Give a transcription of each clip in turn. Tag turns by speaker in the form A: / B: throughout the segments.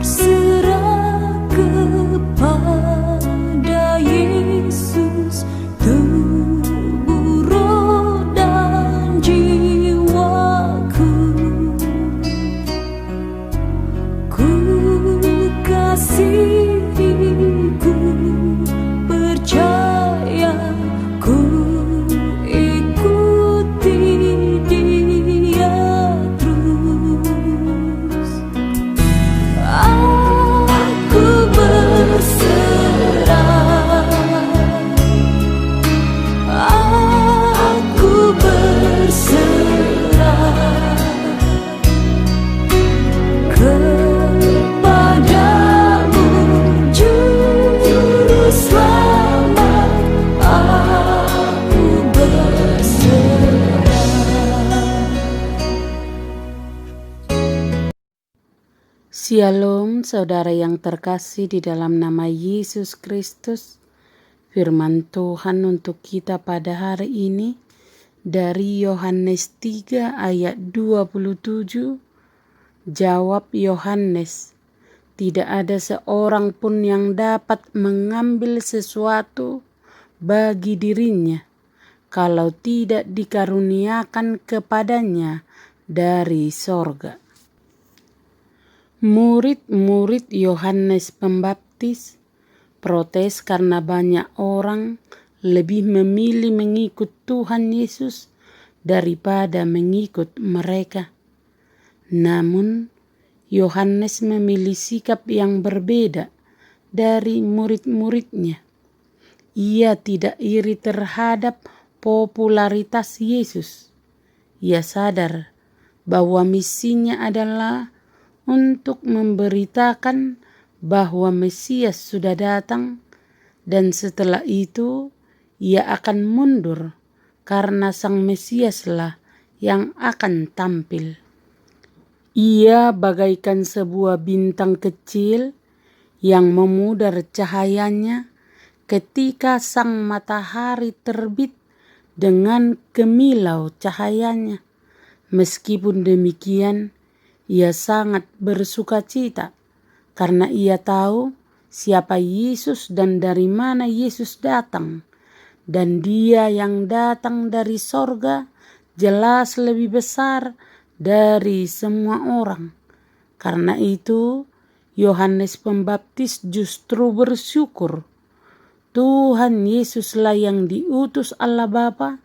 A: berserah kepada Yesus, tubuh, roh, dan jiwaku. Ku kasihi, ku percaya, ku ikuti Dia terus. Aku berserah, aku berserah kepadamu, Juru Selamat. Aku berserah.
B: Shalom saudara yang terkasih di dalam nama Yesus Kristus. Firman Tuhan untuk kita pada hari ini dari Yohanes 3 ayat 27. Jawab Yohanes, tidak ada seorang pun yang dapat mengambil sesuatu bagi dirinya kalau tidak dikaruniakan kepadanya dari sorga. Murid-murid Yohanes Pembaptis protes karena banyak orang lebih memilih mengikut Tuhan Yesus daripada mengikut mereka. Namun, Yohanes memilih sikap yang berbeda dari murid-muridnya. Ia tidak iri terhadap popularitas Yesus. Ia sadar bahwa misinya adalah untuk memberitakan bahwa Mesias sudah datang, dan setelah itu ia akan mundur karena Sang Mesiaslah yang akan tampil. Ia bagaikan sebuah bintang kecil yang memudar cahayanya ketika sang matahari terbit dengan kemilau cahayanya. Meskipun demikian, ia sangat bersukacita karena ia tahu siapa Yesus dan dari mana Yesus datang. Dan Dia yang datang dari sorga jelas lebih besar dari semua orang. Karena itu, Yohanes Pembaptis justru bersyukur Tuhan Yesuslah yang diutus Allah Bapa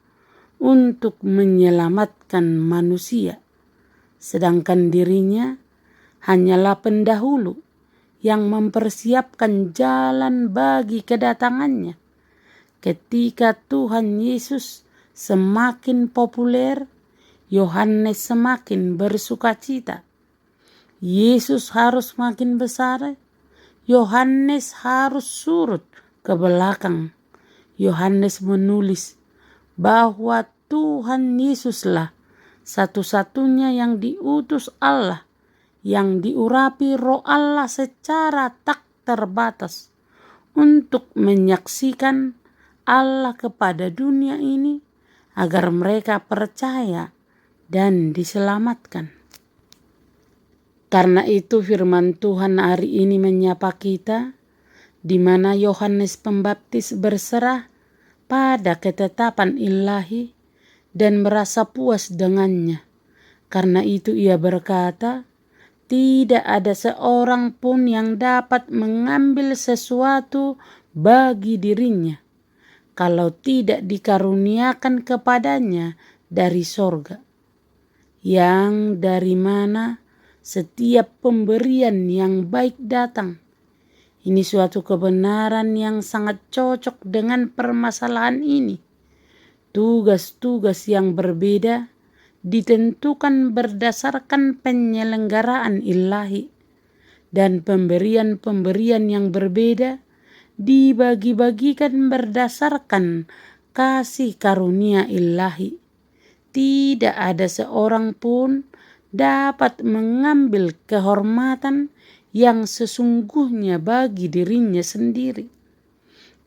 B: untuk menyelamatkan manusia. Sedangkan dirinya hanyalah pendahulu yang mempersiapkan jalan bagi kedatangannya. Ketika Tuhan Yesus semakin populer, Yohanes semakin bersukacita. Yesus harus makin besar, Yohanes harus surut ke belakang. Yohanes menulis bahwa Tuhan Yesuslah satu-satunya yang diutus Allah, yang diurapi Roh Allah secara tak terbatas untuk menyaksikan Allah kepada dunia ini agar mereka percaya dan diselamatkan. Karena itu firman Tuhan hari ini menyapa kita, di mana Yohanes Pembaptis berserah pada ketetapan ilahi dan merasa puas dengannya. Karena itu ia berkata, tidak ada seorang pun yang dapat mengambil sesuatu bagi dirinya kalau tidak dikaruniakan kepadanya dari sorga, yang dari mana setiap pemberian yang baik datang. Ini suatu kebenaran yang sangat cocok dengan permasalahan ini. Tugas-tugas yang berbeda ditentukan berdasarkan penyelenggaraan ilahi, dan pemberian-pemberian yang berbeda dibagi-bagikan berdasarkan kasih karunia ilahi. Tidak ada seorang pun dapat mengambil kehormatan yang sesungguhnya bagi dirinya sendiri.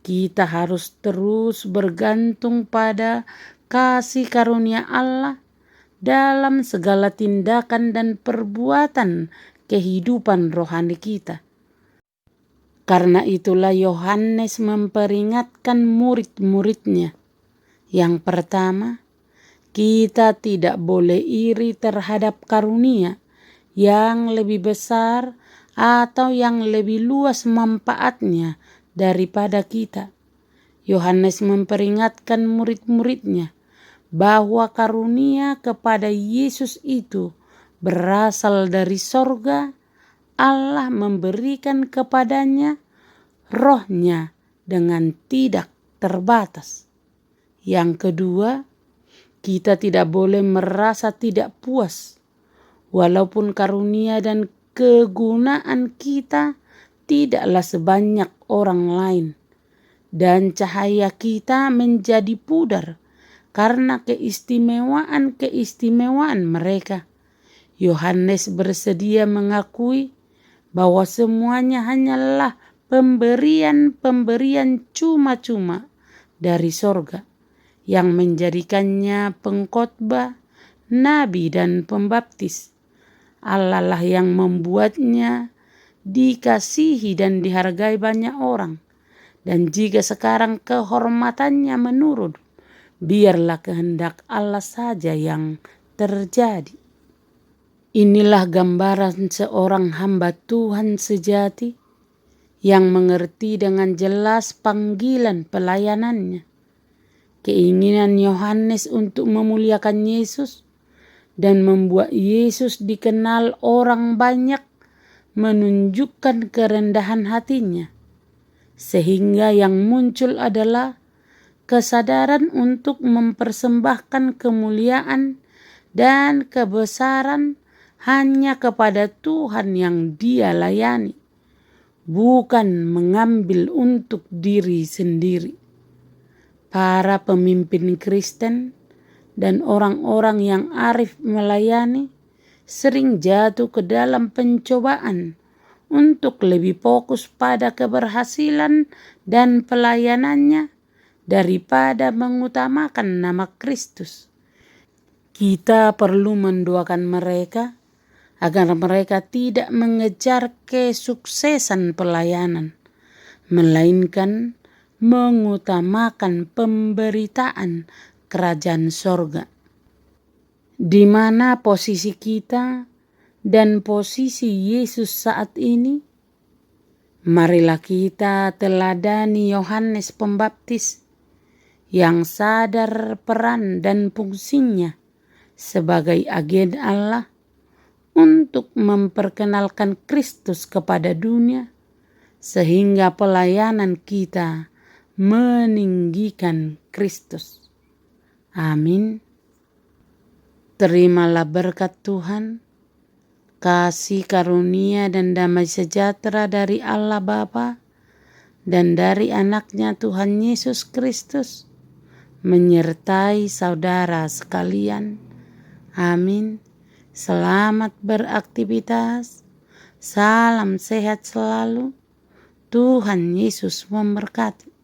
B: Kita harus terus bergantung pada kasih karunia Allah dalam segala tindakan dan perbuatan kehidupan rohani kita. Karena itulah Yohanes memperingatkan murid-muridnya. Yang pertama, kita tidak boleh iri terhadap karunia yang lebih besar atau yang lebih luas manfaatnya daripada kita. Yohanes memperingatkan murid-muridnya bahwa karunia kepada Yesus itu berasal dari sorga. Allah memberikan kepadanya rohnya dengan tidak terbatas. Yang kedua, kita tidak boleh merasa tidak puas walaupun karunia dan kegunaan kita tidaklah sebanyak orang lain dan cahaya kita menjadi pudar karena keistimewaan mereka. Yohanes bersedia mengakui bahwa semuanya hanyalah pemberian cuma-cuma dari sorga yang menjadikannya pengkhotbah, nabi dan pembaptis. Allah lah yang membuatnya dikasihi dan dihargai banyak orang. Dan jika sekarang kehormatannya menurun, biarlah kehendak Allah saja yang terjadi. Inilah gambaran seorang hamba Tuhan sejati yang mengerti dengan jelas panggilan pelayanannya. Keinginan Yohanes untuk memuliakan Yesus dan membuat Yesus dikenal orang banyak menunjukkan kerendahan hatinya. Sehingga yang muncul adalah kesadaran untuk mempersembahkan kemuliaan dan kebesaran hanya kepada Tuhan yang dia layani, bukan mengambil untuk diri sendiri. Para pemimpin Kristen dan orang-orang yang arif melayani sering jatuh ke dalam pencobaan untuk lebih fokus pada keberhasilan dan pelayanannya daripada mengutamakan nama Kristus. Kita perlu mendoakan mereka agar mereka tidak mengejar kesuksesan pelayanan, melainkan mengutamakan pemberitaan kerajaan sorga. Di mana posisi kita dan posisi Yesus saat ini? Marilah kita teladani Yohanes Pembaptis yang sadar peran dan fungsinya sebagai agen Allah untuk memperkenalkan Kristus kepada dunia, sehingga pelayanan kita meninggikan Kristus. Amin. Terimalah berkat Tuhan, kasih karunia dan damai sejahtera dari Allah Bapa dan dari anaknya Tuhan Yesus Kristus menyertai saudara sekalian. Amin. Selamat beraktivitas. Salam sehat selalu. Tuhan Yesus memberkati.